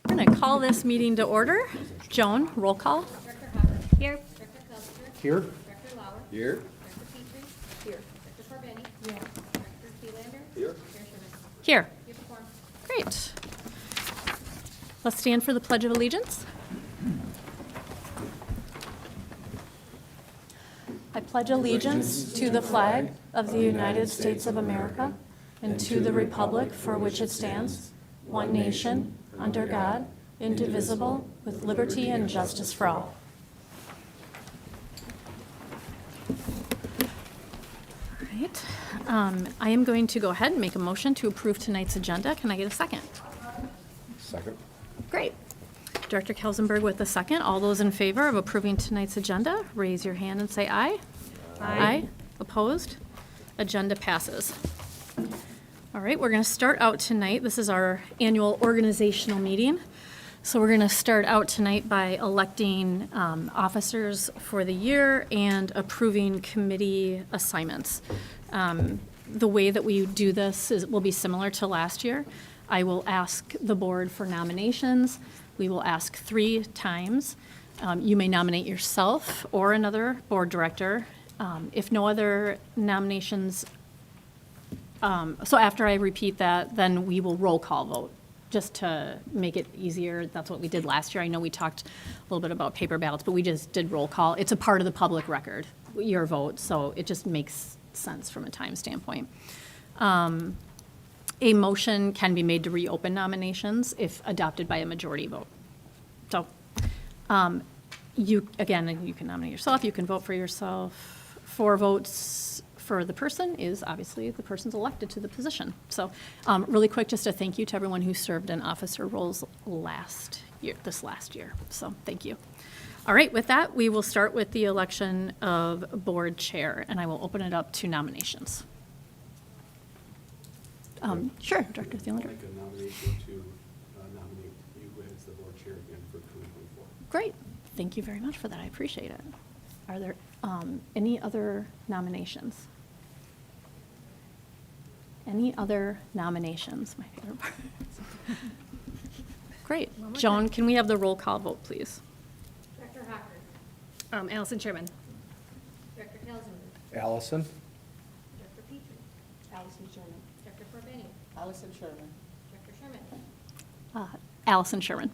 I'm going to call this meeting to order. Joan, roll call. Director Hubbard. Here. Director Kelsinger. Here. Director Lauer. Here. Director Petrie. Here. Director Corbeni. Here. Director Thielander. Here. Chair Sherman. Here. You have a quorum. Great. Let's stand for the Pledge of Allegiance. I pledge allegiance to the flag of the United States of America and to the republic for which it stands, one nation, under God, indivisible, with liberty and justice for all. All right. I am going to go ahead and make a motion to approve tonight's agenda. Can I get a second? Second. Great. Director Kelsenberg with a second. All those in favor of approving tonight's agenda, raise your hand and say aye. Aye. Opposed? Agenda passes. All right, we're going to start out tonight. This is our annual organizational meeting. So we're going to start out tonight by electing officers for the year and approving committee assignments. The way that we do this will be similar to last year. I will ask the board for nominations. We will ask 3 times. You may nominate yourself or another board director. If no other nominations, so after I repeat that, then we will roll call vote, just to make it easier. That's what we did last year. I know we talked a little bit about paper ballots, but we just did roll call. It's a part of the public record, your vote, so it just makes sense from a time standpoint. A motion can be made to reopen nominations if adopted by a majority vote. So you can nominate yourself, you can vote for yourself. 4 votes for the person is obviously the person's elected to the position. So really quick, just a thank you to everyone who served in officer roles this last year. So thank you. All right, with that, we will start with the election of board chair, and I will open it up to nominations. Sure, Director Thielander. Make a nomination to nominate you as the board chair again for 2024. Great. Thank you very much for that. I appreciate it. Are there any other nominations? Any other nominations? My favorite part. Great. Joan, can we have the roll call vote, please? Director Hocker. Allison Sherman. Director Kelsinger. Allison. Director Petrie. Allison Sherman. Director Corbeni. Allison Sherman. Director Sherman. Allison Sherman.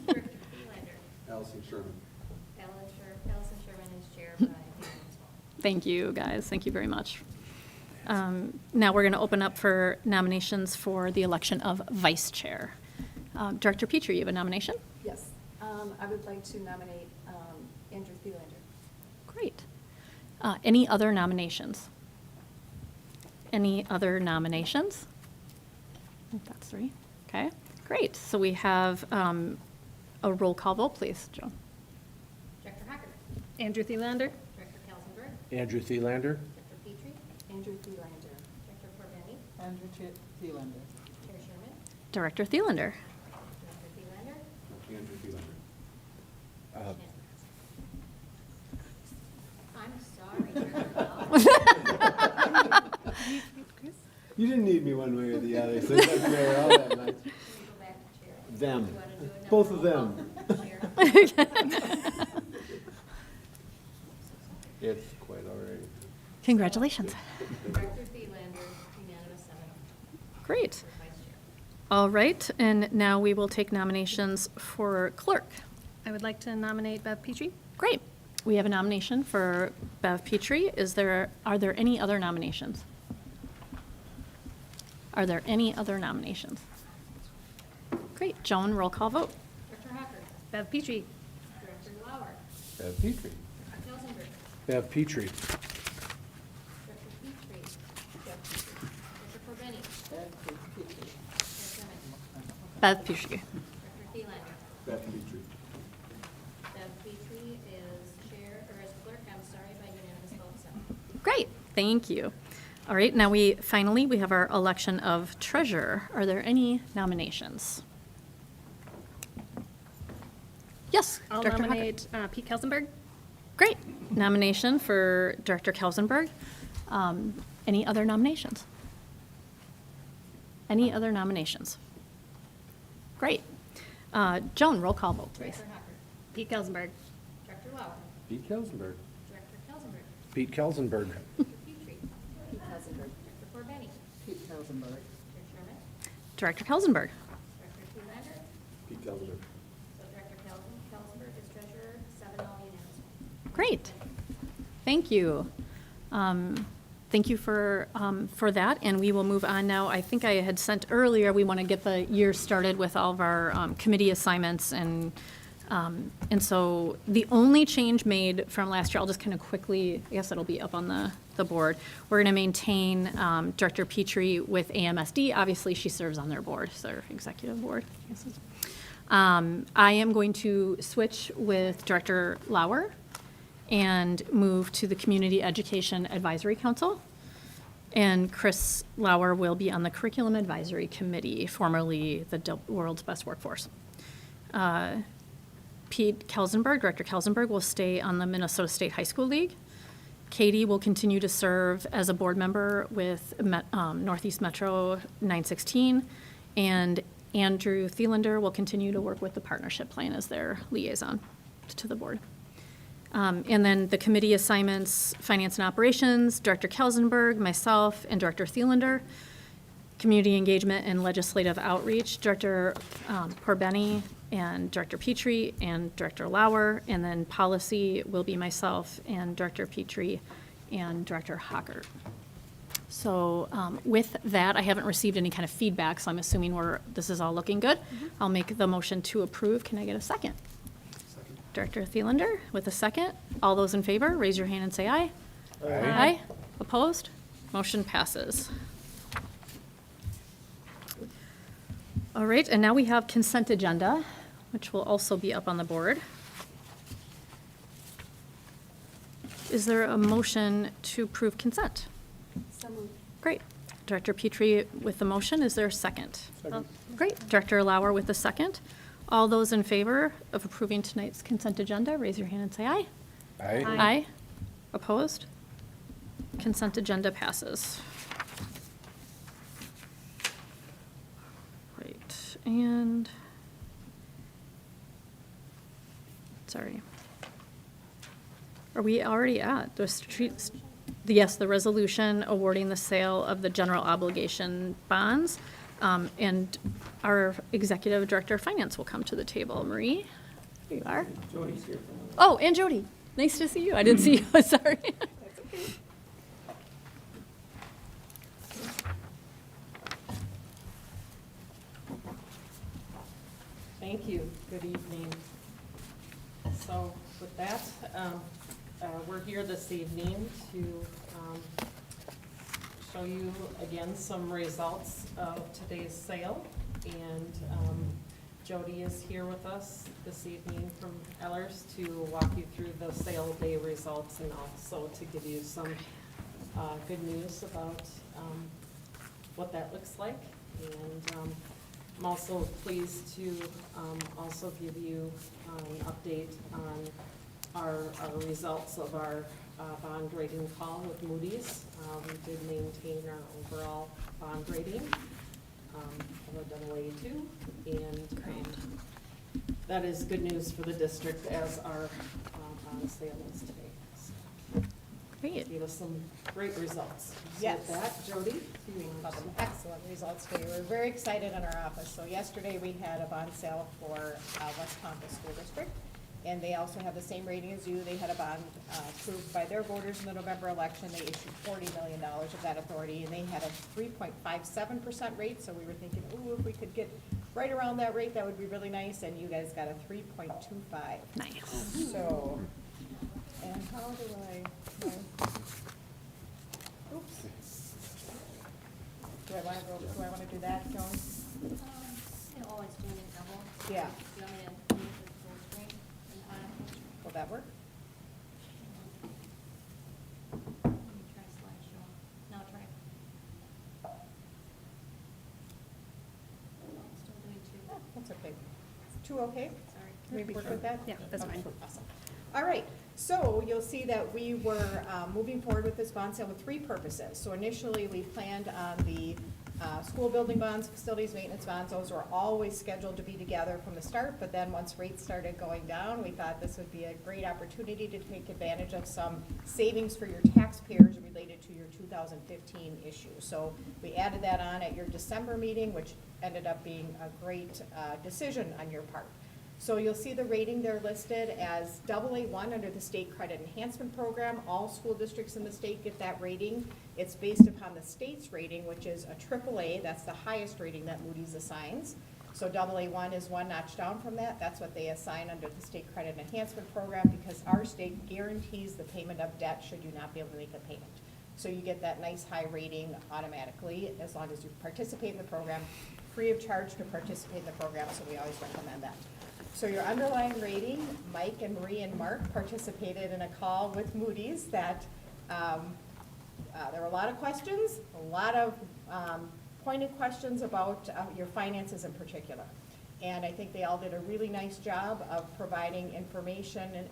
Director Thielander. Allison Sherman. Allison Sherman is chair by unanimous vote. Thank you, guys. Thank you very much. Now we're going to open up for nominations for the election of vice chair. Director Petrie, you have a nomination? Yes. I would like to nominate Andrew Thielander. Great. Any other nominations? Any other nominations? I think that's 3. Okay, great. So we have a roll call vote, please, Joan. Director Hocker. Andrew Thielander. Director Kelsinger. Andrew Thielander. Director Petrie. Andrew Thielander. Director Corbeni. Andrew Thielander. Chair Sherman. Director Thielander. Director Thielander. Andrew Thielander. I'm sorry, Director Lauer. You didn't need me one way or the other, so it doesn't matter all that much. Can we go back to chair? Them. You wanna do another Both of roll them. call? Chair. It's quite all right. Congratulations. Director Thielander, unanimous 7. Great. For vice chair. All right, and now we will take nominations for clerk. I would like to nominate Bev Petrie. Great. We have a nomination for Bev Petrie. Are there any other nominations? Are there any other nominations? Great. Joan, roll call vote. Director Hocker. Bev Petrie. Director Lauer. Bev Petrie. Director Kelsinger. Bev Petrie. Director Petrie. Director Corbeni. Chair Sherman. Bev Petrie. Director Thielander. Bev Petrie. Bev Petrie is chair, or is clerk, I'm sorry, by unanimous vote of 7. Great. Thank you. All right, now we have our election of treasurer. Are there any nominations? Yes, I'll Director Hocker. nominate Pete Kelsenberg. Great. Nomination for Director Kelsenberg. Any other nominations? Any other nominations? Great. Joan, roll call vote, please. Director Hucker, Pete Kelsenberg. Director Lauer, Pete Kelsenberg. Director Kelsenberg, Pete Kelsenberg. Dr. Petrie, Pete Kelsenberg. Director Corbeni, Pete Kelsenberg. Chair Sherman, Director Kelsenberg. Director Thelander. Pete Kelsenberg. So Director Kelsenberg is treasurer, 7 all unanimous. Great. Thank you. Thank you for that, and we will move on now. I think I had sent earlier, we want to get the year started with all of our committee assignments, and so the only change made from last year, I'll just kind of quickly, I guess it'll be up on the board. We're going to maintain Director Petrie with AMSD. Obviously, she serves on their board, so their executive board. I am going to switch with Director Lauer and move to the Community Education Advisory Council. And Chris Lauer will be on the Curriculum Advisory Committee, formerly the World's Best Workforce. Pete Kelsenberg, Director Kelsenberg, will stay on the Minnesota State High School League. Katie will continue to serve as a board member with Northeast Metro 916. And Andrew Thelander will continue to work with the partnership plan as their liaison to the board. And then the committee assignments, Finance and Operations, Director Kelsenberg, myself, and Director Thelander. Community Engagement and Legislative Outreach, Director Corbeni and Director Petrie and Director Lauer. And then Policy will be myself and Director Petrie and Director Hockert. So with that, I haven't received any kind of feedback, so I'm assuming this is all looking good. I'll make the motion to approve. Can I get a second? Director Thelander with a second. All those in favor, raise your hand and say aye. Aye. Opposed? Motion passes. All right, and now we have consent agenda, which will also be up on the board. Is there a motion to approve consent? So moved. Great. Director Petrie with the motion. Is there a second? Second. Great. Director Lauer with the second. All those in favor of approving tonight's consent agenda, raise your hand and say aye. Aye. Aye. Opposed? Consent agenda passes. Right, and, sorry. Are we already at the streets? Yes, the resolution awarding the sale of the general obligation bonds. And our Executive Director of Finance will come to the table. Marie, here you are. Jody's here. Oh, and Jody. Nice to see you. I didn't see you, sorry. Thank you. Good evening. So with that, we're here this evening to show you again some results of today's sale. And Jody is here with us this evening from Ellers to walk you through the sale day results and also to give you some good news about what that looks like. And I'm also pleased to also give you an update on our results of our bond rating call with Moody's. We did maintain our overall bond rating of a AA2, and that is good news for the district as our bond sale is today. So, Great. gave us some great results. So Yes. with that, Jody, do you want Got to? some excellent results today. We're very excited in our office. So yesterday, we had a bond sale for West Ponca School District, and they also have the same rating as you. They had a bond approved by their voters in the November election. They issued $40 million of that authority, and they had a 3.57% rate. So we were thinking, ooh, if we could get right around that rate, that would be really nice. And you guys got a 3.25. Nice. So, and how do I, oops. Do I want to do that, Joan? You know, always doing it double. Yeah. Do you want me to move it full screen and on? Will that work? Let me try slideshow. No, try. Still doing two. That's okay. Two okay? Sorry. Can we work with that? Yeah, that's Okay, fine. Awesome. All right, so you'll see that we were moving forward with this bond sale with three purposes. So initially, we planned on the school building bonds, facilities maintenance bonds, those were always scheduled to be together from the start, but then once rates started going down, we thought this would be a great opportunity to take advantage of some savings for your taxpayers related to your 2015 issue. So we added that on at your December meeting, which ended up being a great decision on your part. So you'll see the rating there listed as AA1 under the State Credit Enhancement Program. All school districts in the state get that rating. It's based upon the state's rating, which is a AAA. That's the highest rating that Moody's assigns. So AA1 is one notch down from that. That's what they assign under the State Credit Enhancement Program because our state guarantees the payment of debt should you not be able to make a payment. So you get that nice high rating automatically as long as you participate in the program, free of charge to participate in the program, so we always recommend that. So your underlying rating, Mike and Marie and Mark participated in a call with Moody's that there were a lot of questions, a lot of pointed questions about your finances in particular. And I think they all did a really nice job of providing information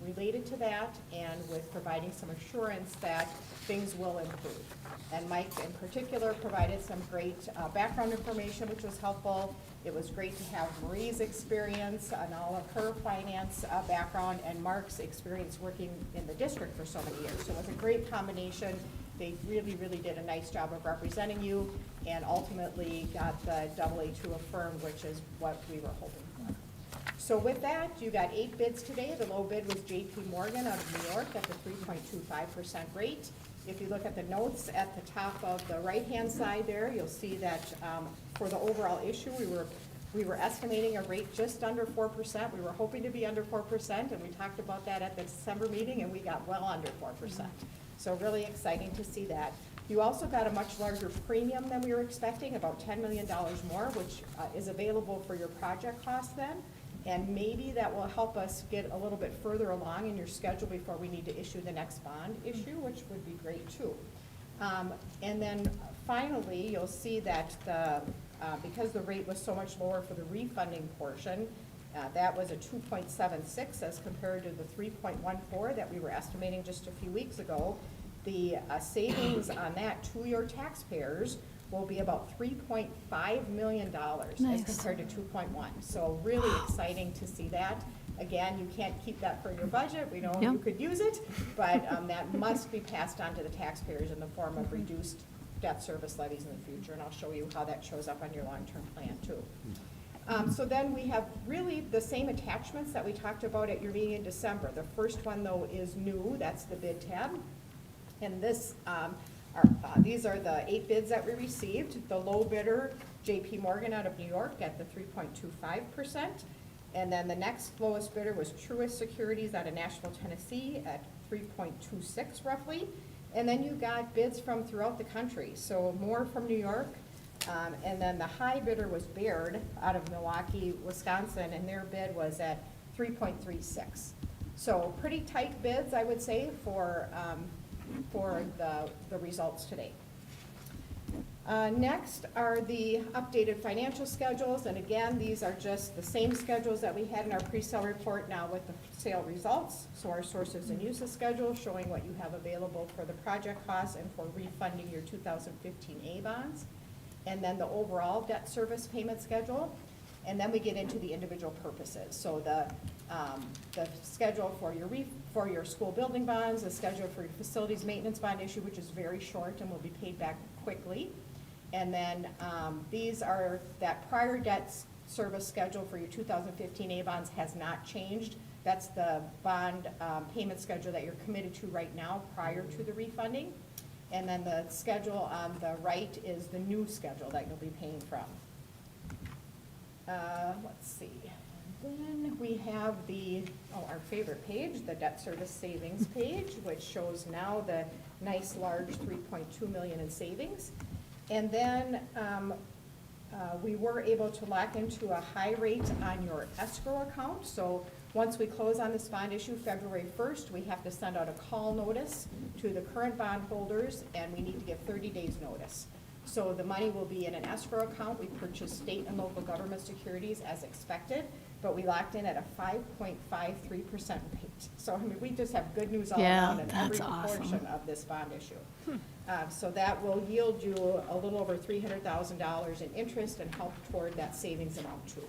related to that and with providing some assurance that things will improve. And Mike in particular provided some great background information, which was helpful. It was great to have Marie's experience and all of her finance background and Mark's experience working in the district for so many years. So it was a great combination. They really, really did a nice job of representing you and ultimately got the AA2 affirmed, which is what we were hoping for. So with that, you got 8 bids today. The low bid was JP Morgan out of New York at the 3.25% rate. If you look at the notes at the top of the right-hand side there, you'll see that for the overall issue, we were estimating a rate just under 4%. We were hoping to be under 4%, and we talked about that at the December meeting, and we got well under 4%. So really exciting to see that. You also got a much larger premium than we were expecting, about $10 million more, which is available for your project cost then. And maybe that will help us get a little bit further along in your schedule before we need to issue the next bond issue, which would be great too. And then finally, you'll see that because the rate was so much lower for the refunding portion, that was a 2.76 as compared to the 3.14 that we were estimating just a few weeks ago. The savings on that to your taxpayers will be about $3.5 million Nice. as compared to 2.1. So really exciting to see that. Again, you can't keep that for your budget. We know Yep. you could use it, but that must be passed on to the taxpayers in the form of reduced debt service levies in the future, and I'll show you how that shows up on your long-term plan too. So then we have really the same attachments that we talked about at your meeting in December. The first one though is new, that's the bid tab. And this, these are the 8 bids that we received. The low bidder, JP Morgan out of New York at the 3.25%. And then the next lowest bidder was Truist Securities out of Nashville, Tennessee at 3.26 roughly. And then you got bids from throughout the country, so more from New York. And then the high bidder was Baird out of Milwaukee, Wisconsin, and their bid was at 3.36. So pretty tight bids, I would say, for the results today. Next are the updated financial schedules, and again, these are just the same schedules that we had in our pre-sale report now with the sale results. So our sources and uses schedule showing what you have available for the project costs and for refunding your 2015 A bonds. And then the overall debt service payment schedule. And then we get into the individual purposes. So the schedule for your school building bonds, the schedule for your facilities maintenance bond issue, which is very short and will be paid back quickly. And then these are that prior debt service schedule for your 2015 A bonds has not changed. That's the bond payment schedule that you're committed to right now prior to the refunding. And then the schedule on the right is the new schedule that you'll be paying from. Let's see. Then we have our favorite page, the debt service savings page, which shows now the nice large 3.2 million in savings. And then we were able to lock into a high rate on your escrow account. So once we close on this bond issue February 1st, we have to send out a call notice to the current bondholders, and we need to give 30 days notice. So the money will be in an escrow account. We purchase state and local government securities as expected. but we locked in at a 5.53% rate. So, I mean, we just have good news all Yeah, around in every that's awesome. portion of this bond issue. So that will yield you a little over $300,000 in interest and help toward that savings amount too.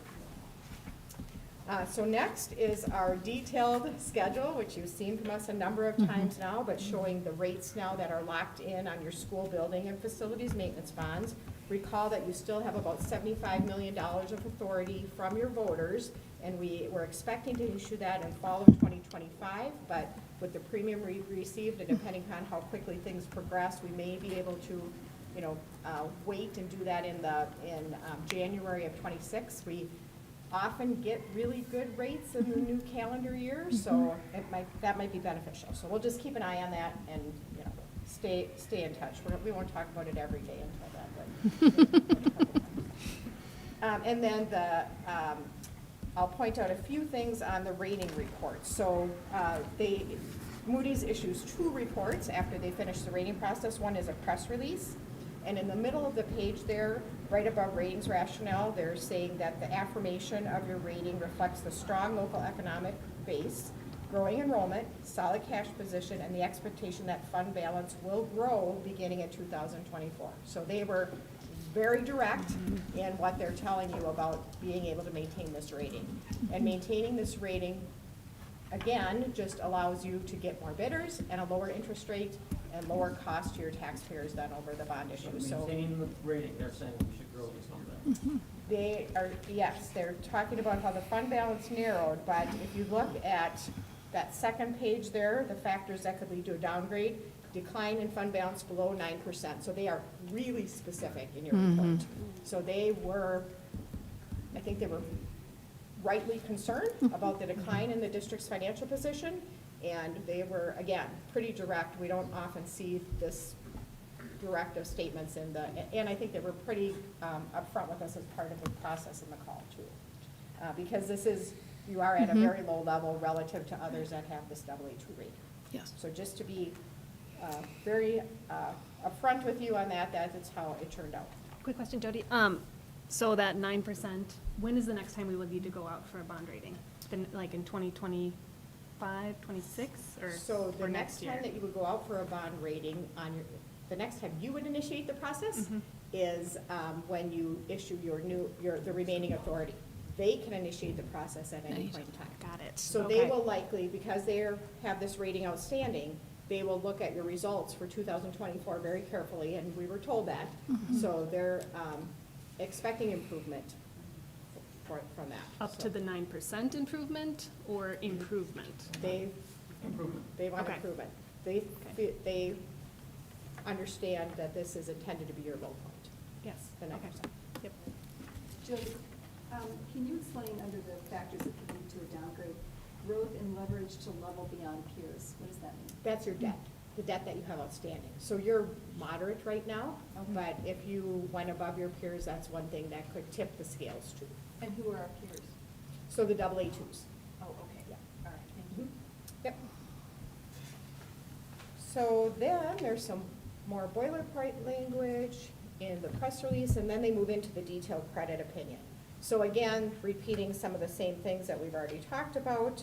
So next is our detailed schedule, which you've seen from us a number of times now, but showing the rates now that are locked in on your school building and facilities maintenance bonds. Recall that you still have about $75 million of authority from your voters, and we were expecting to issue that in fall of 2025, but with the premium we received, and depending on how quickly things progress, we may be able to, wait and do that in January of 26. We often get really good rates in the new calendar year, so that might be beneficial. So we'll just keep an eye on that and, stay in touch. We won't talk about it every day until then, but. And then I'll point out a few things on the rating report. So Moody's issues 2 reports after they finish the rating process. One is a press release. And in the middle of the page there, right above ratings rationale, they're saying that the affirmation of your rating reflects the strong local economic base, growing enrollment, solid cash position, and the expectation that fund balance will grow beginning in 2024. So they were very direct in what they're telling you about being able to maintain this rating. And maintaining this rating, again, just allows you to get more bidders and a lower interest rate and lower cost to your taxpayers than over the bond issue. So Maintaining the rating, they're saying we should grow this number. they are, yes, they're talking about how the fund balance narrowed, but if you look at that second page there, the factors that could lead to a downgrade, decline in fund balance below 9%. So they are really specific in your report. So I think they were rightly concerned about the decline in the district's financial position, and they were, again, pretty direct. We don't often see this direct of statements and I think they were pretty upfront with us as part of the process in the call too. Because you are at a very low level relative to others that have this AA2 rating. Yes. So just to be very upfront with you on that's how it turned out. Quick question, Jody. So that 9%, when is the next time we would need to go out for a bond rating? Then, like in 2025, 26, So the or next year? time that you would go out for a bond rating the next time you would initiate the process is when you issue the remaining authority. They can initiate the process at any point in time. Got it. So they will likely, because they have this rating outstanding, they will look at your results for 2024 very carefully, and we were told that. So they're expecting improvement from that. Up to the 9% improvement or improvement? They want Okay. improvement. They understand that this is intended to be your low point. Yes. The 9%. Okay. Yep. Jody, can you explain under the factors that could lead to a downgrade, growth in leverage to level beyond peers? What does that mean? That's your debt, the debt that you have outstanding. So you're moderate right now, Okay. but if you went above your peers, that's one thing that could tip the scales too. And who are our peers? So the AA2s. Oh, okay. Yeah. All right, thank you. Yep. So then there's some more boilerplate language in the press release, and then they move into the detailed credit opinion. So again, repeating some of the same things that we've already talked about,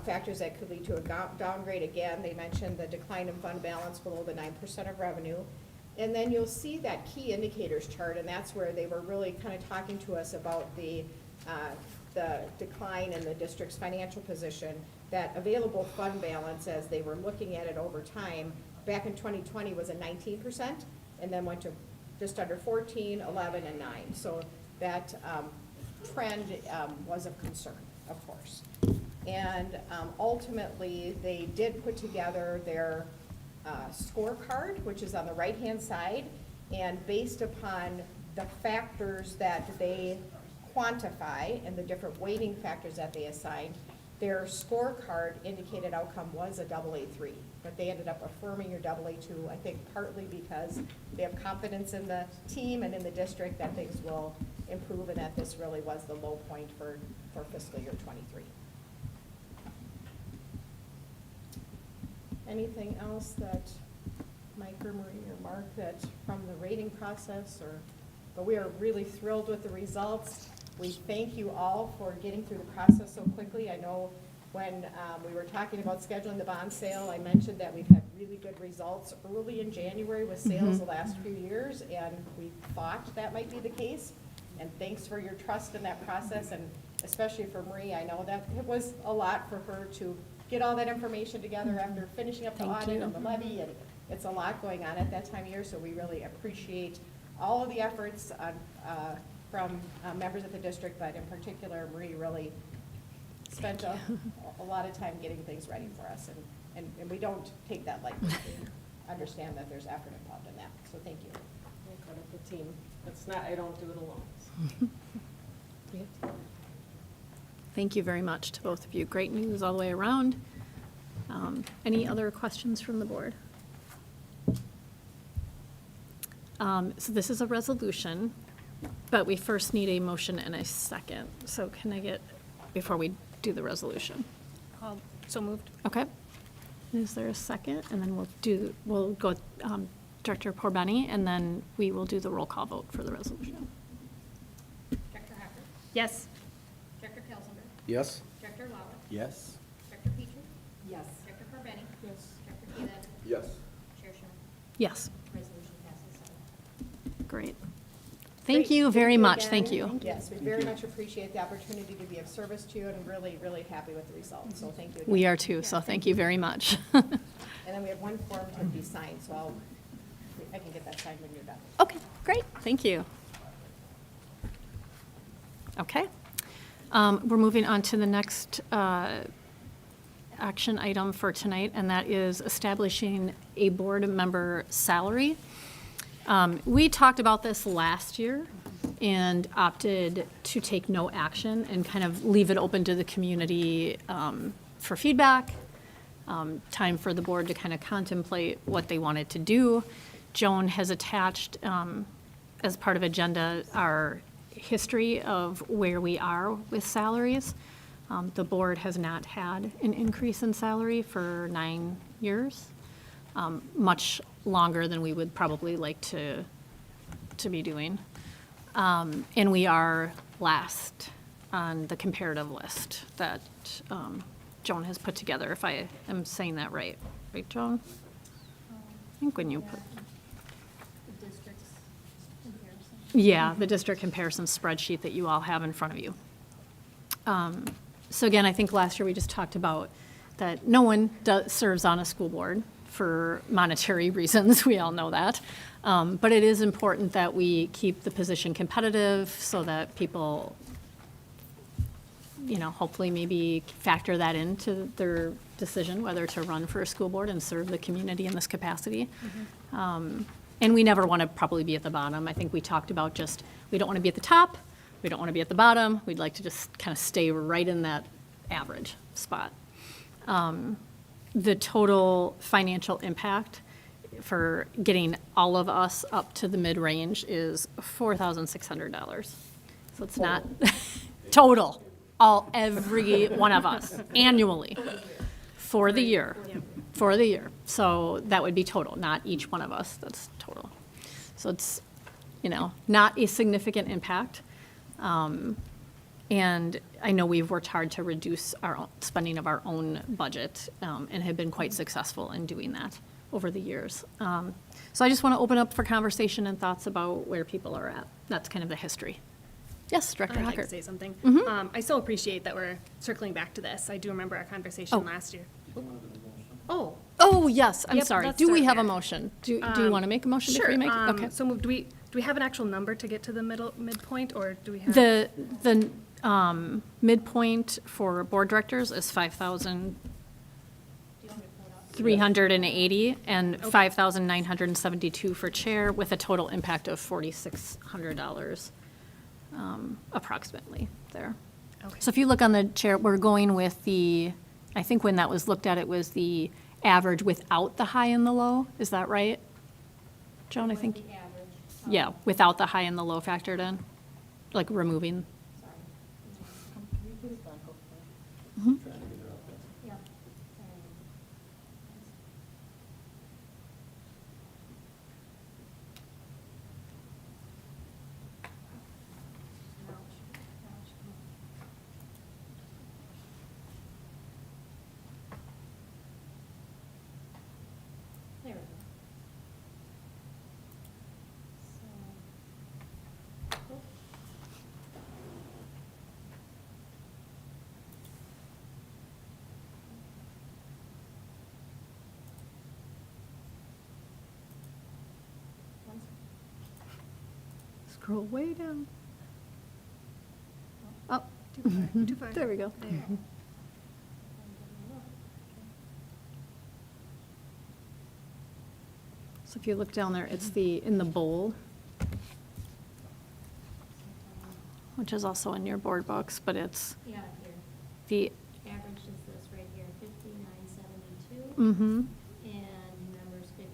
factors that could lead to a downgrade. Again, they mentioned the decline in fund balance below the 9% of revenue. And then you'll see that key indicators chart, and that's where they were really kind of talking to us about the decline in the district's financial position, that available fund balance as they were looking at it over time, back in 2020 was a 19%, and then went to just under 14, 11, and 9. So that trend was of concern, of course. And ultimately, they did put together their scorecard, which is on the right-hand side, and based upon the factors that they quantify and the different weighting factors that they assign, their scorecard indicated outcome was a AA3, but they ended up affirming your AA2, I think partly because they have confidence in the team and in the district that things will improve and that this really was the low point for fiscal year 23. Anything else that Mike or Marie or Mark that from the rating process but we are really thrilled with the results. We thank you all for getting through the process so quickly. I know when we were talking about scheduling the bond sale, I mentioned that we've had really good results early in January with sales the last few years, and we thought that might be the case. And thanks for your trust in that process, and especially for Marie, I know that it was a lot for her to get all that information together after finishing up the Thank audit you. and the levy, and it's a lot going on at that time of year, so we really appreciate all of the efforts from members of the district, but in particular, Marie really spent a lot of time getting things ready for us, and we don't take that lightly. We understand that there's effort involved in that, so thank you. I credit the team. It's not, I don't do it alone. Thank you very much to both of you. Great news all the way around. Any other questions from the board? So this is a resolution, but we first need a motion and a second. So can I get, before we do the resolution? So moved. Okay. Is there a second? And then we'll go Director Porbeni, and then we will do the roll call vote for the resolution. Director Hacker, Yes. Director Kelsenberg, Yes? Director Lauer, Yes. Director Petrie, Yes. Director Corbeni, Yes. Director Keelan, Yes. Chair Schumann. Yes, Resolution passes 7. great. Great. Thank you very much. again. Thank you. Yes, we very much appreciate the opportunity to be of service to you, and really, really happy with the results, so thank you again. We are too, so thank you very much. And then we have one form to be signed, so I can get that signed when you're done. Okay, great, thank you. Okay. We're moving on to the next action item for tonight, and that is establishing a board member salary. We talked about this last year and opted to take no action and kind of leave it open to the community for feedback, time for the board to kind of contemplate what they wanted to do. Joan has attached, as part of agenda, our history of where we are with salaries. The board has not had an increase in salary for 9 years, much longer than we would probably like to be doing. And we are last on the comparative list that Joan has put together, if I am saying that right. Right, Joan? I think when you put, The district's comparison. yeah, the district comparison spreadsheet that you all have in front of you. So again, I think last year we just talked about that no one serves on a school board for monetary reasons, we all know that. But it is important that we keep the position competitive so that people, hopefully maybe factor that into their decision whether to run for a school board and serve the community in this capacity. And we never want to probably be at the bottom. I think we talked about just, we don't want to be at the top, we don't want to be at the bottom. We'd like to just kind of stay right in that average spot. The total financial impact for getting all of us up to the mid-range is $4,600. So it's not total, every one of us annually for the year, So that would be total, not each one of us, that's total. So it's, not a significant impact. And I know we've worked hard to reduce our spending of our own budget and have been quite successful in doing that over the years. So I just want to open up for conversation and thoughts about where people are at. That's kind of the history. Yes, Director I'd like Hocker. to say something. I still appreciate that we're circling back to this. I do remember our conversation Oh. last year. Oh, Oh, yes, I'm Yep, sorry. let's Do we start have a there. motion? Do you want to make a motion before sure. you make it? Okay. So do we have an actual number to get to the midpoint, or do we have? The midpoint for board directors is 5,380 and 5,972 for chair, with a total impact of $4,600 approximately there. Okay. So if you look on the chair, we're going with I think when that was looked at, it was the average without the high and the low. Is that right? Joan, I think? The average. Yeah, without the high and the low factored in, like removing. Sorry. Mm-hmm. Yeah. Scroll way down. Oh, Too far. there we go. There. So if you look down there, it's in the bold, which is also in your board books, but it's Yeah, here. the, Average is this right here, 59.72. mm-hmm, And numbers 53.39.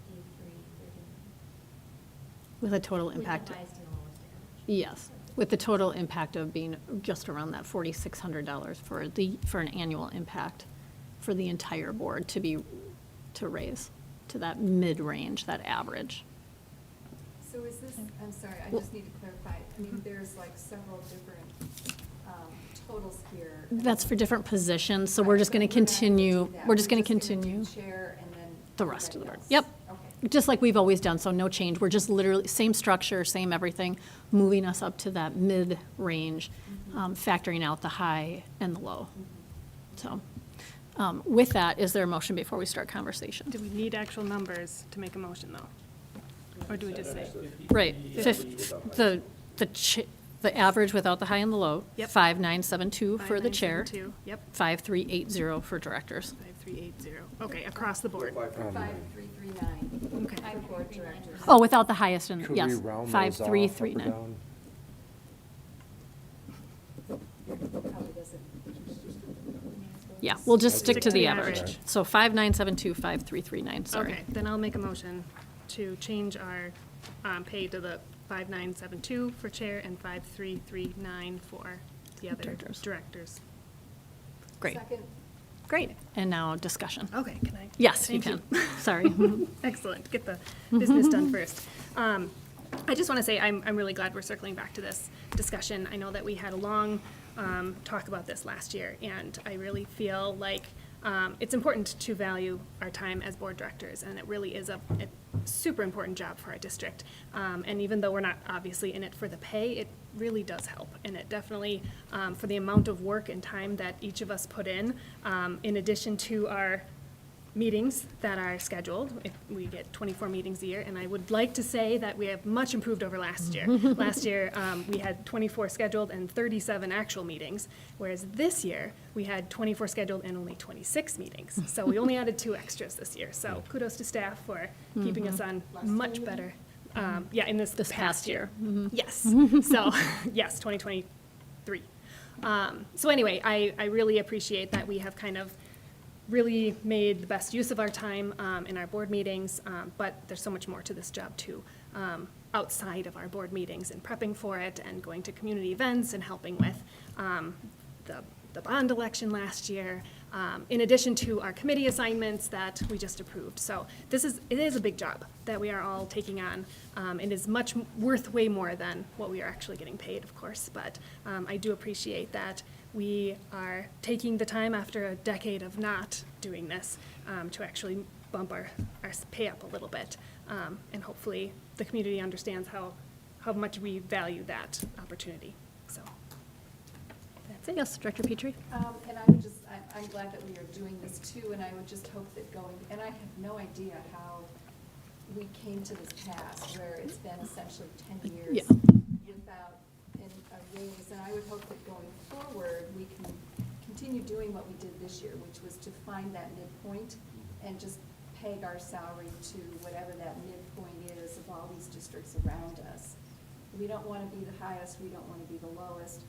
with a total With the impact. highest and lowest average. Yes, with the total impact of being just around that $4,600 for an annual impact for the entire board to raise to that mid-range, that average. So is this, I'm sorry, I just need to clarify. I mean, there's like several different totals here. That's for different positions, so we're Right, just but going to we're not gonna continue, do that. we're just going to do continue Chair and then. the rest of the board. everybody Yep. else. Okay. Just like we've always done, so no change. We're just literally, same structure, same everything, moving us up to that mid-range, factoring out the high and the low. So, with that, is there a motion before we start conversation? Do we need actual numbers to make a motion, though? Or do we just say? Right, Yeah. the average without the high and the low. Yep. 5972 for the chair, 5972, Yep, 5380 for directors. 5380. Okay, across the board. 5339. Okay. I'm board directors. Oh, without the highest and, Could we yes, round those off up or 5339. down? Probably doesn't. Yeah, we'll just stick Stick to to the the average. average. So 5972, 5339, sorry. Okay, then I'll make a motion to change our pay to the 5972 for chair and 5339 for the other Directors. directors. Great, Second, great. And now discussion. Okay, can I? Yes, you Thank can. Sorry. Excellent, get the business done first. I just want to say, I'm really glad we're circling back to this discussion. I know that we had a long talk about this last year, and I really feel like it's important to value our time as board directors, and it really is a super important job for our district. And even though we're not obviously in it for the pay, it really does help. And it definitely, for the amount of work and time that each of us put in addition to our meetings that are scheduled. We get 24 meetings a year, and I would like to say that we have much improved over last year. Last year, we had 24 scheduled and 37 actual meetings, whereas this year, we had 24 scheduled and only 26 meetings. So we only added 2 extras this year. So kudos to staff for keeping us on much better, in this past year. Yes. So, yes, 2023. So anyway, I really appreciate that we have kind of really made the best use of our time in our board meetings, but there's so much more to this job too, outside of our board meetings and prepping for it and going to community events and helping with the bond election last year, in addition to our committee assignments that we just approved. So it is a big job that we are all taking on. It is worth way more than what we are actually getting paid, of course, but I do appreciate that we are taking the time after a decade of not doing this to actually bump our pay up a little bit. And hopefully the community understands how much we value that opportunity. So that's it. Yes, Director Petrie? and I would just, I'm glad that we are doing this too, and I would just hope that and I have no idea how we came to this pass where it's been essentially 10 years Yeah. without a raise, and I would hope that going forward, we can continue doing what we did this year, which was to find that midpoint and just peg our salary to whatever that midpoint is of all these districts around us. We don't want to be the highest, we don't want to be the lowest.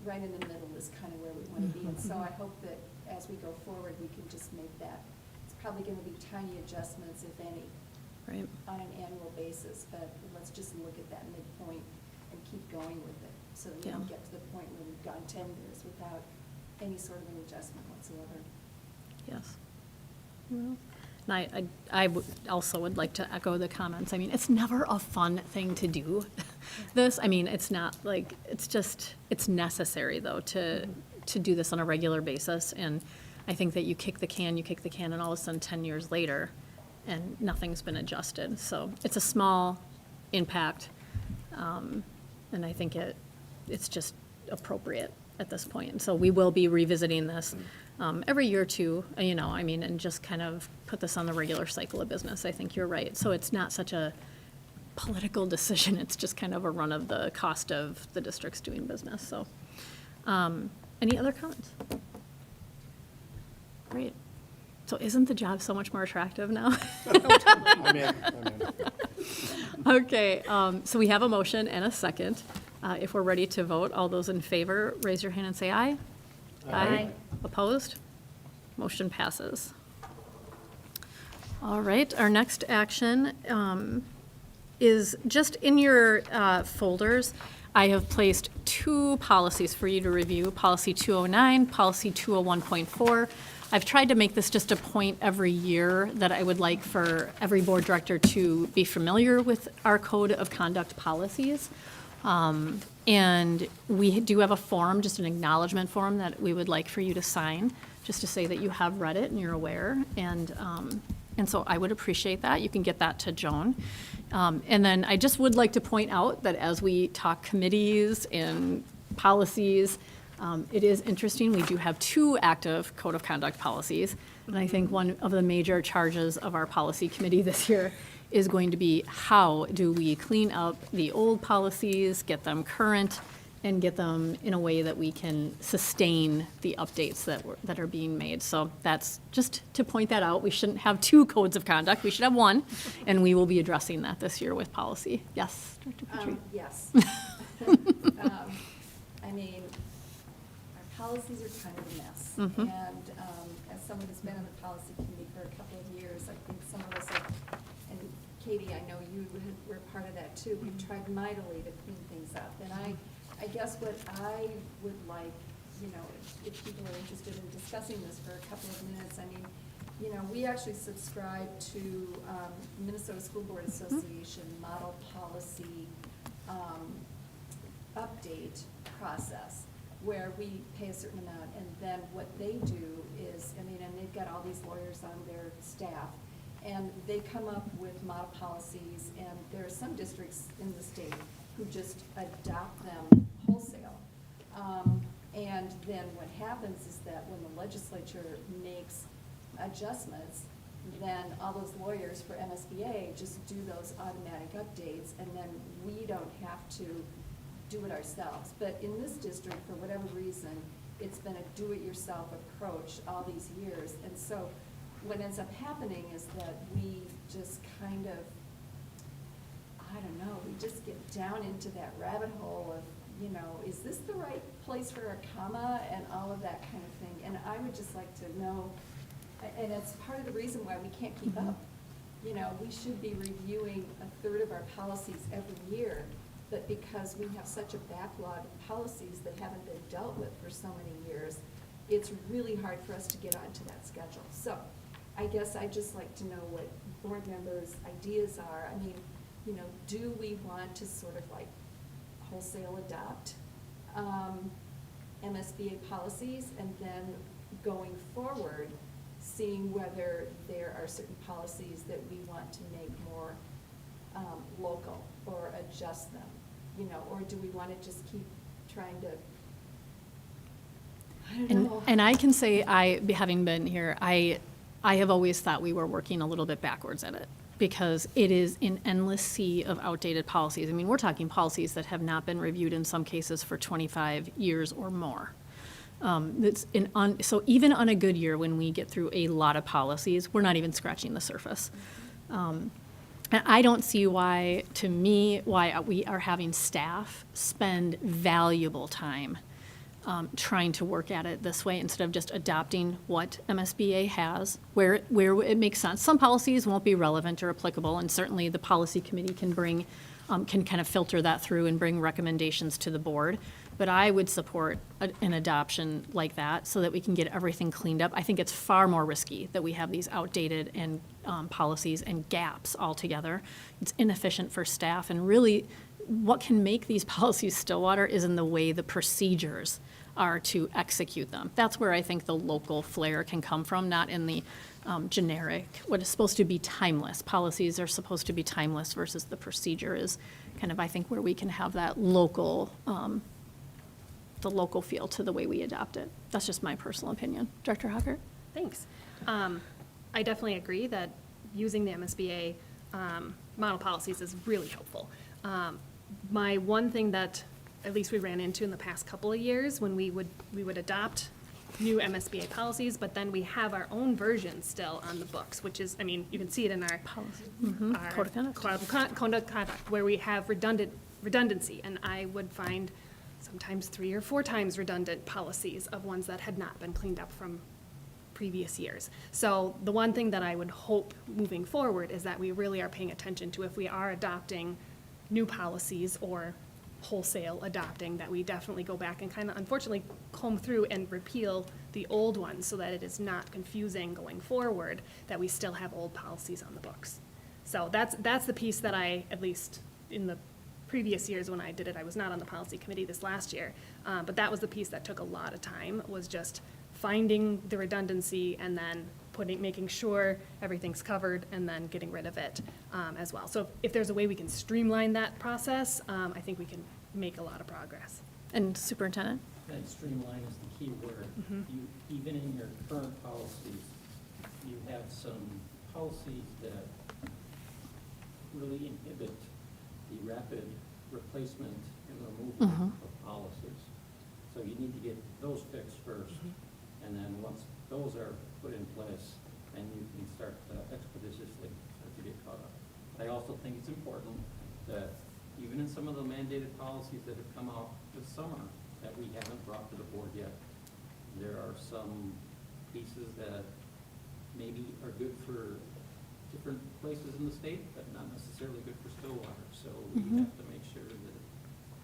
Right in the middle is kind of where we want to be, and so I hope that as we go forward, we can just make that. It's probably going to be tiny adjustments, if any, Right. on an annual basis, but let's just look at that midpoint and keep going with it, so that we don't Yeah. get to the point where we've gone 10 years without any sort of an adjustment whatsoever. Yes. Well, and I also would like to echo the comments. I mean, it's never a fun thing to do this. I mean, it's not like, it's necessary though to do this on a regular basis. And I think that you kick the can, and all of a sudden 10 years later, and nothing's been adjusted. So it's a small impact. And I think it's just appropriate at this point. And so we will be revisiting this every year or two, and just kind of put this on the regular cycle of business. I think you're right. So it's not such a political decision. It's just kind of a run of the cost of the districts doing business, so. Any other comments? Great. So isn't the job so much more attractive now? I'm in. Okay, so we have a motion and a second. If we're ready to vote, all those in favor, raise your hand and say aye. Aye. Opposed? Motion passes. All right, our next action is just in your folders. I have placed two policies for you to review, Policy 209, Policy 201.4. I've tried to make this just a point every year that I would like for every board director to be familiar with our code of conduct policies. And we do have a form, just an acknowledgement form that we would like for you to sign, just to say that you have read it and you're aware. And so I would appreciate that. You can get that to Joan. And then I just would like to point out that as we talk committees and policies, it is interesting, we do have two active code of conduct policies. And I think one of the major charges of our policy committee this year is going to be how do we clean up the old policies, get them current, and get them in a way that we can sustain the updates that are being made. So that's just to point that out. We shouldn't have two codes of conduct. We should have one, and we will be addressing that this year with policy. Yes, Director Petrie? Yes. I mean, our policies are kind of a mess. Mhm. And as someone who's been on the policy committee for a couple of years, I think some of us have, and Katie, I know you were part of that too. We've tried mightily to clean things up. And I guess what I would like, you know, if people are interested in discussing this for a couple of minutes, I mean, you know, we actually subscribe to Minnesota School Board Association model policy update process, where we pay a certain amount, and then what they do is, I mean, and they've got all these lawyers on their staff, and they come up with model policies, and there are some districts in the state who just adopt them wholesale. And then what happens is that when the legislature makes adjustments, then all those lawyers for MSBA just do those automatic updates, and then we don't have to do it ourselves. But in this district, for whatever reason, it's been a do-it-yourself approach all these years. And so what ends up happening is that we just kind of, I don't know, we just get down into that rabbit hole of, you know, is this the right place for a comma and all of that kind of thing. And I would just like to know, and it's part of the reason why we can't keep up. You know, we should be reviewing a third of our policies every year, but because we have such a backlog of policies that haven't been dealt with for so many years, it's really hard for us to get onto that schedule. So I guess I'd just like to know what board members' ideas are. I mean, you know, do we want to sort of like wholesale adopt MSBA policies, and then going forward, seeing whether there are certain policies that we want to make more local or adjust them, you know, or do we want to just keep trying to, I don't know. And I can say, having been here, I have always thought we were working a little bit backwards at it, because it is an endless sea of outdated policies. I mean, we're talking policies that have not been reviewed in some cases for 25 years or more. So even on a good year, when we get through a lot of policies, we're not even scratching the surface. And I don't see why we are having staff spend valuable time trying to work at it this way instead of just adopting what MSBA has, where it makes sense. Some policies won't be relevant or applicable, and certainly the policy committee can kind of filter that through and bring recommendations to the board. But I would support an adoption like that so that we can get everything cleaned up. I think it's far more risky that we have these outdated and policies and gaps altogether. It's inefficient for staff, and really what can make these policies Stillwater is in the way the procedures are to execute them. That's where I think the local flair can come from, not in the generic, what is supposed to be timeless. Policies are supposed to be timeless versus the procedure is kind of, I think, where we can have that local, the local feel to the way we adopt it. That's just my personal opinion. Director Hockert? Thanks. I definitely agree that using the MSBA model policies is really helpful. My one thing that at least we ran into in the past couple of years when we would adopt new MSBA policies, but then we have our own version still on the books, which is, I mean, you can see it in our our Code of conduct. Code of conduct, where we have redundancy, and I would find sometimes 3 or 4 times redundant policies of ones that had not been cleaned up from previous years. So the one thing that I would hope moving forward is that we really are paying attention to if we are adopting new policies or wholesale adopting, that we definitely go back and kind of unfortunately comb through and repeal the old ones so that it is not confusing going forward, that we still have old policies on the books. So that's the piece that I, at least in the previous years when I did it, I was not on the policy committee this last year, but that was the piece that took a lot of time, was just finding the redundancy and then making sure everything's covered and then getting rid of it as well. So if there's a way we can streamline that process, I think we can make a lot of progress. And superintendent? And streamline is the key word. You, even in your current policies, you have some policies that really inhibit the rapid replacement and removal of policies. So you need to get those fixed first, and then once those are put in place, and you can start expeditiously start to get caught up. I also think it's important that even in some of the mandated policies that have come out this summer that we haven't brought to the board yet, there are some pieces that maybe are good for different places in the state, but not necessarily good for Stillwater. So we have to make sure that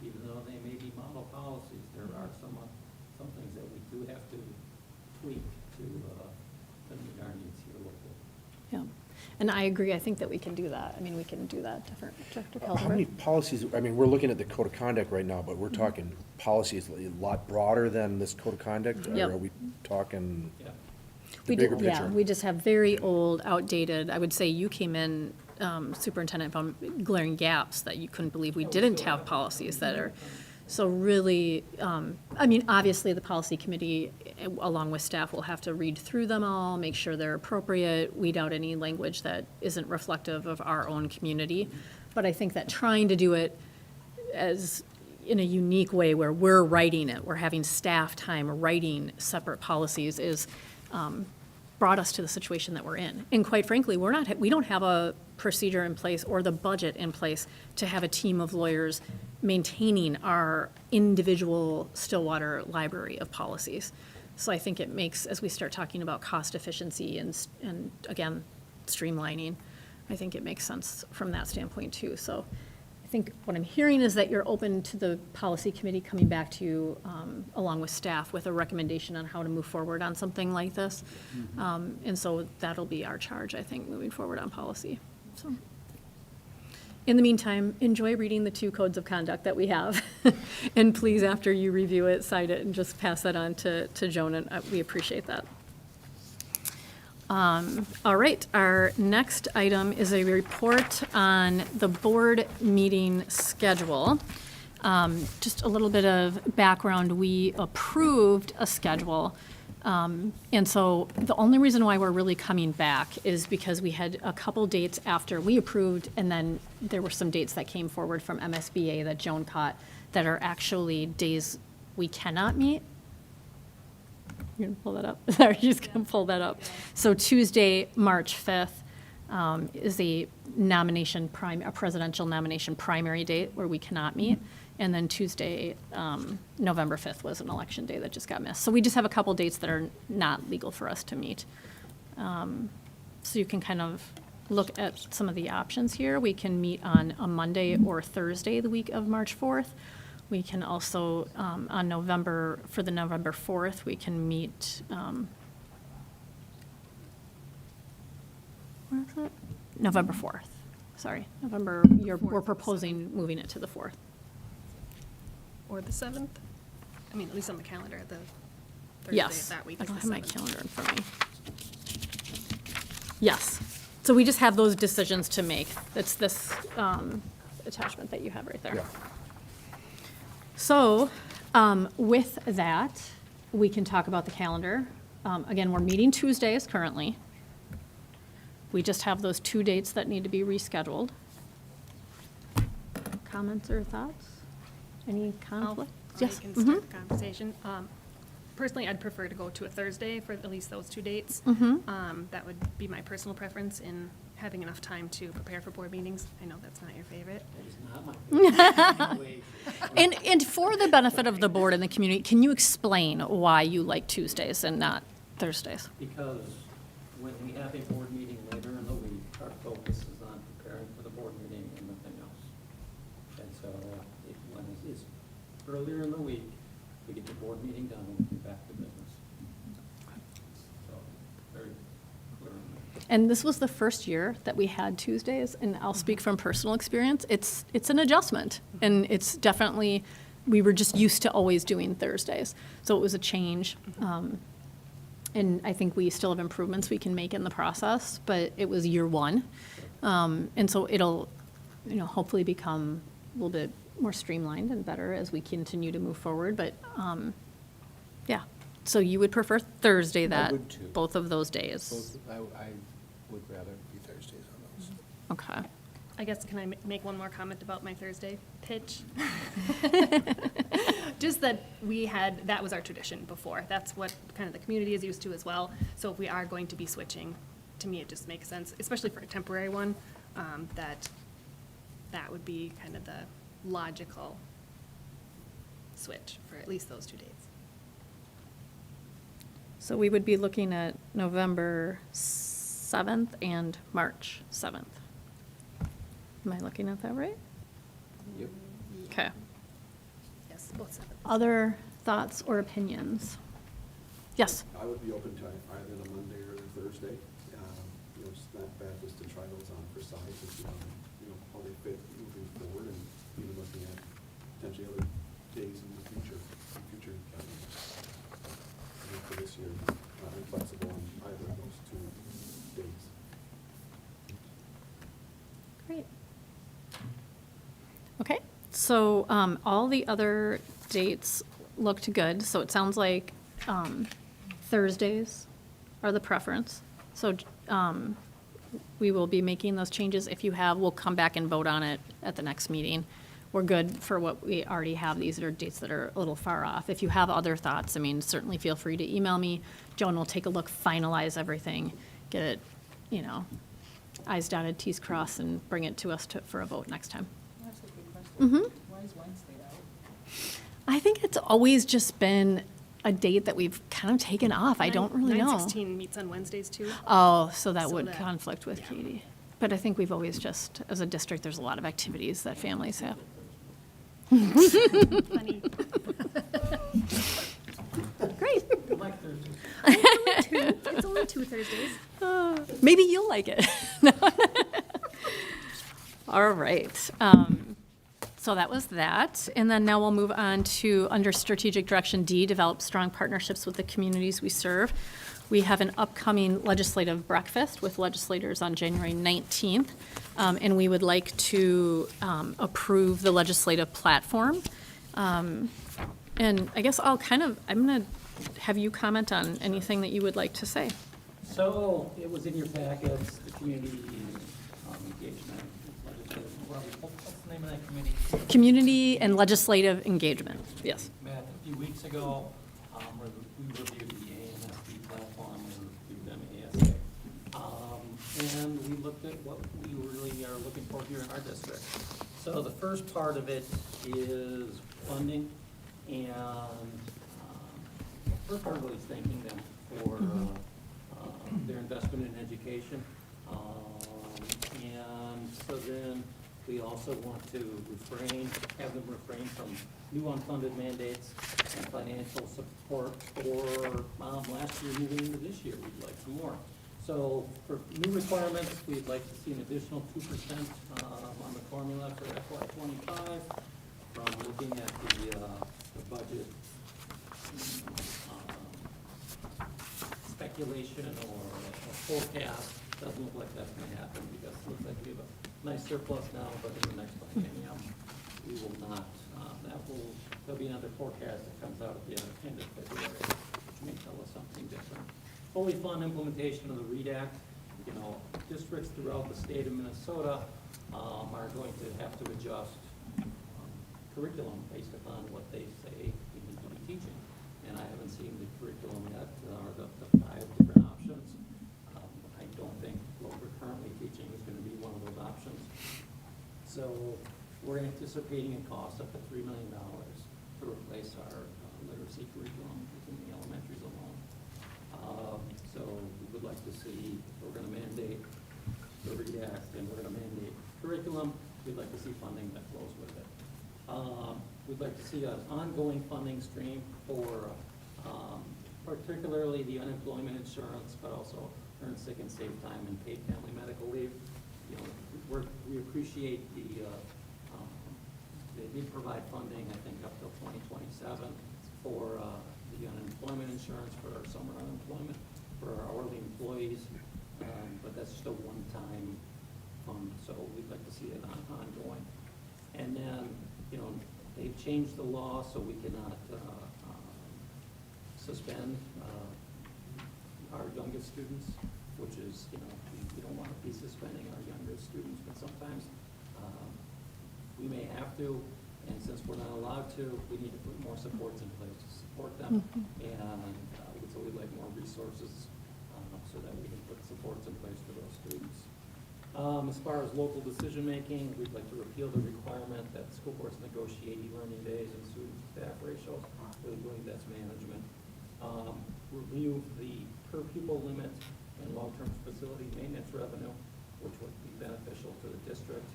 even though they may be model policies, there are some things that we do have to tweak to meet our needs here locally. Yeah, and I agree, I think that we can do that. I mean, we can do that, Dr. How many Kelsenberg? policies, I mean, we're looking at the code of conduct right now, but we're talking policies a lot broader than this code of conduct? Yep. Or are we talking Yeah. the bigger picture? Yeah, we just have very old, outdated, I would say you came in, superintendent, found glaring gaps that you couldn't believe we didn't have policies that are, so really, I mean, obviously, the policy committee, along with staff, will have to read through them all, make sure they're appropriate, weed out any language that isn't reflective of our own community. But I think that trying to do it as, in a unique way where we're writing it, we're having staff time writing separate policies is, brought us to the situation that we're in. And quite frankly, we don't have a procedure in place or the budget in place to have a team of lawyers maintaining our individual Stillwater library of policies. So I think it makes, as we start talking about cost efficiency and again, streamlining, I think it makes sense from that standpoint too. So I think what I'm hearing is that you're open to the policy committee coming back to you, along with staff, with a recommendation on how to move forward on something like this. And so that'll be our charge, I think, moving forward on policy. So, in the meantime, enjoy reading the 2 codes of conduct that we have. And please, after you review it, cite it and just pass that on to Joan, and we appreciate that. All right, our next item is a report on the board meeting schedule. Just a little bit of background, we approved a schedule. And so the only reason why we're really coming back is because we had a couple dates after we approved, and then there were some dates that came forward from MSBA that Joan caught that are actually days we cannot meet. You're gonna pull that up? Sorry, you're just gonna pull that up. So Tuesday, March 5th, is a presidential nomination primary date where we cannot meet. And then Tuesday, November 5th was an election day that just got missed. So we just have a couple dates that are not legal for us to meet. So you can kind of look at some of the options here. We can meet on a Monday or Thursday the week of March 4th. We can also, for the November 4th, we can meet, where is it? November 4th, sorry. We're proposing moving it to the 4th. Or the 7th? I mean, at least on the calendar, the Thursday Yes. of that week I is don't the have my 7th. calendar in front of me. Yes. So we just have those decisions to make. It's this attachment that you have right there. Yeah. So with that, we can talk about the calendar. Again, we're meeting Tuesdays currently. we just have those 2 dates that need to be rescheduled. Comments or thoughts? Any conflict? I Yes. can start the conversation. Personally, I'd prefer to go to a Thursday for at least those 2 dates. Mhm. That would be my personal preference in having enough time to prepare for board meetings. I know that's not your favorite. That is not my favorite. Way. And for the benefit of the board and the community, can you explain why you like Tuesdays and not Thursdays? Because when we have a board meeting later in the week, our focus is on preparing for the board meeting and nothing else. And so when it is earlier in the week, we get the board meeting done and we get back to business. So, very clear on that. And this was the first year that we had Tuesdays, and I'll speak from personal experience. It's an adjustment, and it's definitely, we were just used to always doing Thursdays. So it was a change. And I think we still have improvements we can make in the process, but it was year 1. And so it'll, hopefully become a little bit more streamlined and better as we continue to move forward. But, yeah. So you would prefer Thursday would too. both of those days? Both, I would rather be Thursdays on those. Okay. I guess, can I make one more comment about my Thursday pitch? Just that that was our tradition before. That's what kind of the community is used to as well. So if we are going to be switching, to me, it just makes sense, especially for a temporary one, that would be kind of the logical switch for at least those 2 dates. So we would be looking at November 7th and March 7th. Am I looking at that right? Yep. Okay. Yes, both sides. Other thoughts or opinions? Yes? I would be open to either the Monday or the Thursday. It's not bad just to try those on for size and see how they fit moving forward, and even looking at potentially other days in the future calendars. For this year, I'm flexible on either of those 2 dates. Great. Okay, so all the other dates looked good, so it sounds like Thursdays are the preference. So we will be making those changes. If you have, we'll come back and vote on it at the next meeting. We're good for what we already have. These are dates that are a little far off. If you have other thoughts, certainly feel free to email me. Joan will take a look, finalize everything, get it, I's dotted, T's crossed, and bring it to us for a vote next time. That's a good question. Why is Wednesday out? I think it's always just been a date that we've kind of taken off. I don't really know. 9/16 meets on Wednesdays too. Oh, so that So would that- conflict with yeah. Katie. But I think we've always just, as a district, there's a lot of activities that families have. Funny. Great. I like Thursdays. It's only 2 Thursdays. Maybe you'll like it. All right. So that was that. And then now we'll move on to, under Strategic Direction D, develop strong partnerships with the communities we serve. We have an upcoming legislative breakfast with legislators on January 19th. And we would like to approve the legislative platform. And I guess I'm going to have you comment on anything that you would like to say. So it was in your packets, the community engagement. What's the name of that committee? Community and legislative engagement, yes. Met a few weeks ago, where we reviewed the AMSD platform and reviewed MASA. And we looked at what we really are looking for here in our district. So the first part of it is funding, and we're probably thanking them for their investment in education. And so then we also want to have them refrain from new unfunded mandates and financial support for last year moving into this year. We'd like some more. So for new requirements, we'd like to see an additional 2% on the formula for FY25 from looking at the budget speculation or a forecast. Doesn't look like that's going to happen because it looks like we have a nice surplus now, but in the next biennium, we will not. There'll be another forecast that comes out at the end of February, which may tell us something different. Fully fund implementation of the READ Act. you know, districts throughout the state of Minnesota are going to have to adjust curriculum based upon what they say we need to be teaching. And I haven't seen the curriculum yet, or the 5 different options. I don't think what we're currently teaching is going to be one of those options. So we're anticipating a cost up to $3 million to replace our literacy curriculum in the elementaries alone. So we would like to see, we're going to mandate the REACT, and we're going to mandate curriculum. We'd like to see funding that flows with it. We'd like to see an ongoing funding stream for particularly the unemployment insurance, but also earned sick and safe time and paid family medical leave. You know, we appreciate they did provide funding, I think, up till 2027 for the unemployment insurance for our summer unemployment for our hourly employees, but that's just a one-time fund, so we'd like to see it ongoing. And then, you know, they've changed the law, so we cannot suspend our youngest students, which is, you know, we don't want to be suspending our youngest students, but sometimes we may have to, and since we're not allowed to, we need to put more supports in place to support them. And so we'd like more resources so that we can put supports in place for those students. As far as local decision-making, we'd like to repeal the requirement that school boards negotiate e-learning days and student-staff ratios. We believe that's management. Review the per-pupil limit and long-term facility maintenance revenue, which would be beneficial to the district.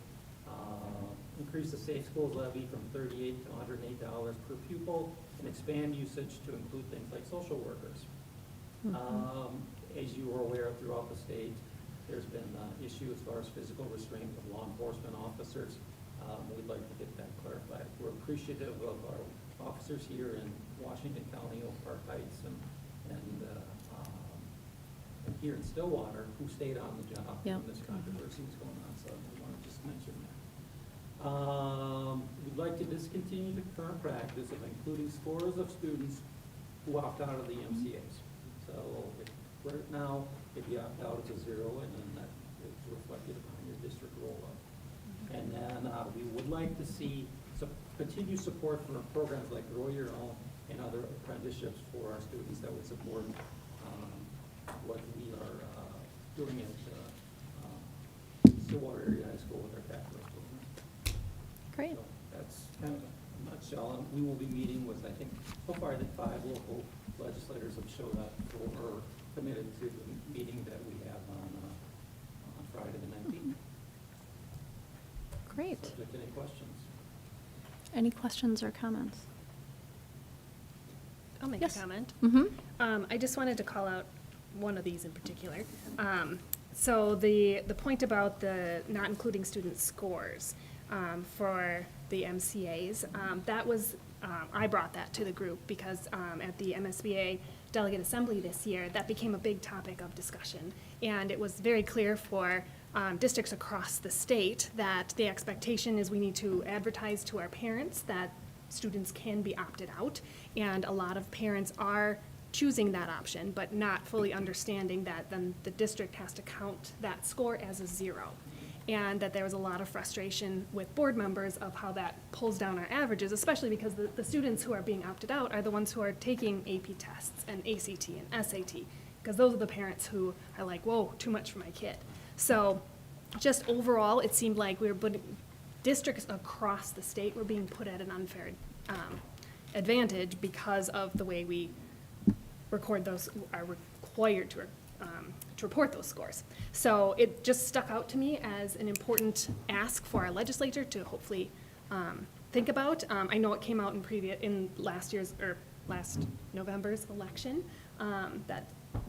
Increase the Safe Schools levy from $38 to $108 per pupil, and expand usage to include things like social workers. As you are aware, throughout the state, there's been issue as far as physical restraint of law enforcement officers. We'd like to get that clarified. We're appreciative of our officers here in Washington County, Oak Park Heights, and here in Stillwater, who stayed on the job when this controversy was going on. So I want to just mention that. We'd like to discontinue the current practice of including scores of students who opt out of the MCAs. So right now, if you opt out, it's a 0, and then that is reflected upon your district roll-up. And then we would like to see continued support for programs like Grow Your Own and other apprenticeships for our students that would support what we are doing at Stillwater Area High School with our capital program. Great. So that's kind of a nutshell. And we will be meeting with, I think, so far the 5 local legislators have showed up or committed to the meeting that we have on Friday the 19th. Great. Subject to any questions? Any questions or comments? I'll make Yes. a comment. Mm-hmm. I just wanted to call out one of these in particular. So the point about the not including student scores for the MCAs, that was, I brought that to the group because at the MSBA Delegate Assembly this year, that became a big topic of discussion. And it was very clear for districts across the state that the expectation is we need to advertise to our parents that students can be opted out. And a lot of parents are choosing that option, but not fully understanding that then the district has to count that score as a 0. And that there was a lot of frustration with board members of how that pulls down our averages, especially because the students who are being opted out are the ones who are taking AP tests and ACT and SAT, because those are the parents who are like, whoa, too much for my kid. So just overall, it seemed like we were putting districts across the state were being put at an unfair advantage because of the way we record those, are required to report those scores. So it just stuck out to me as an important ask for our legislature to hopefully think about. I know it came out in last November's election, that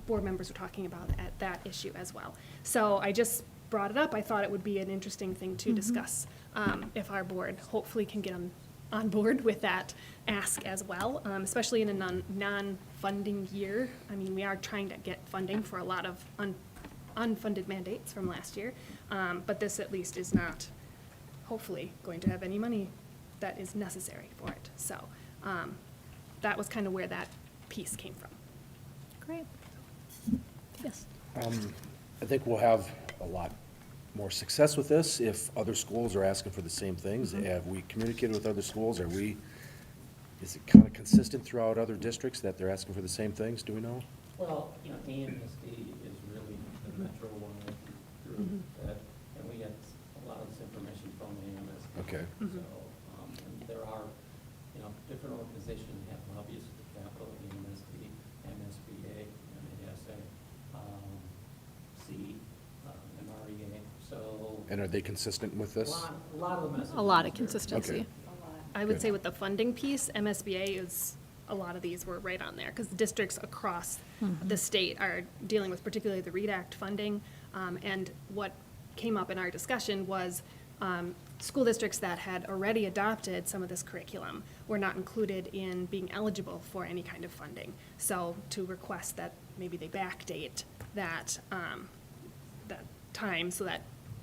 board members were talking about at that issue as well. So I just brought it up. I thought it would be an interesting thing to discuss if our board hopefully can get on board with that ask as well, especially in a non-funding year. I mean, we are trying to get funding for a lot of unfunded mandates from last year, but this at least is not, hopefully, going to have any money that is necessary for it. So that was kind of where that piece came from. Great. Yes. I think we'll have a lot more success with this if other schools are asking for the same things. Have we communicated with other schools? Is it kind of consistent throughout other districts that they're asking for the same things? Do we know? Well, AMSD is really the metro one group that, and we get a lot of this information from AMSD. Okay. So, and there are, different organizations that have lobbyists at the Capitol, AMSD, MSBA, MASA, C, and REA, so. And are they consistent with this? A lot of the messages. A lot of are- consistency. Okay. I would Good. say with the funding piece, MSBA is, a lot of these were right on there, because districts across the state are dealing with particularly the READ Act funding. And what came up in our discussion was school districts that had already adopted some of this curriculum were not included in being eligible for any kind of funding. So to request that maybe they backdate that, that time so that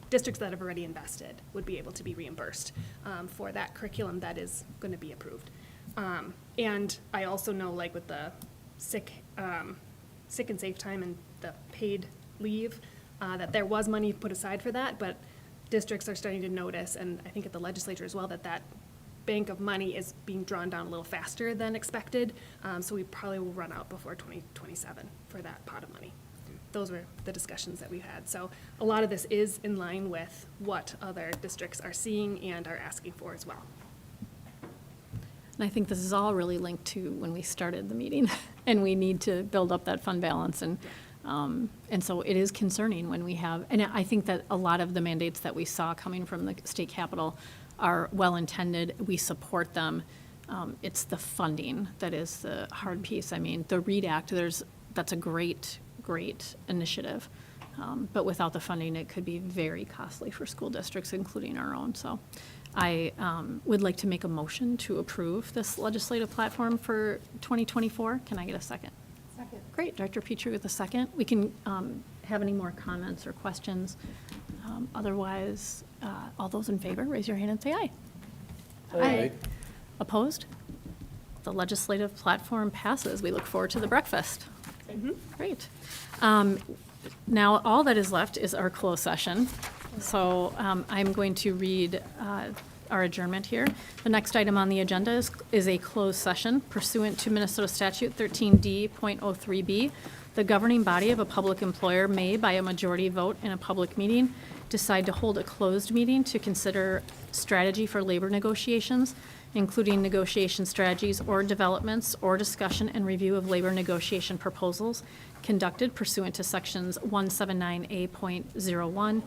districts that have already invested would be able to be reimbursed for that curriculum that is going to be approved. And I also know, like with the sick and safe time and the paid leave, that there was money put aside for that, but districts are starting to notice, and I think at the legislature as well, that that bank of money is being drawn down a little faster than expected. So we probably will run out before 2027 for that pot of money. Those were the discussions that we've had. So a lot of this is in line with what other districts are seeing and are asking for as well. And I think this is all really linked to when we started the meeting, and we need to build up that fund balance. And so it is concerning when we have, and I think that a lot of the mandates that we saw coming from the state capitol are well-intended. We support them. It's the funding that is the hard piece. I mean, the READ Act, that's a great initiative. But without the funding, it could be very costly for school districts, including our own. So I would like to make a motion to approve this legislative platform for 2024. Can I get a second? Second. Great, Dr. Petrie with a second. We can have any more comments or questions. Otherwise, all those in favor, raise your hand and say aye. Aye. Opposed? The legislative platform passes. We look forward to the breakfast. Great. Now, all that is left is our closed session. So I'm going to read our adjournment here. The next item on the agenda is a closed session pursuant to Minnesota Statute 13D.03B. The governing body of a public employer may, by a majority vote in a public meeting, decide to hold a closed meeting to consider strategy for labor negotiations, including negotiation strategies or developments or discussion and review of labor negotiation proposals conducted pursuant to sections 179A.01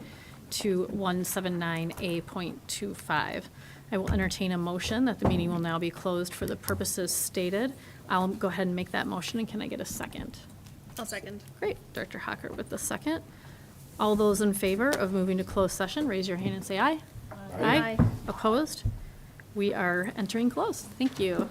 to 179A.25. I will entertain a motion that the meeting will now be closed for the purposes stated. I'll go ahead and make that motion, and can I get a second? I'll second. Great, Dr. Hockert with the second. All those in favor of moving to closed session, raise your hand and say aye. Aye. Opposed? We are entering closed. Thank you.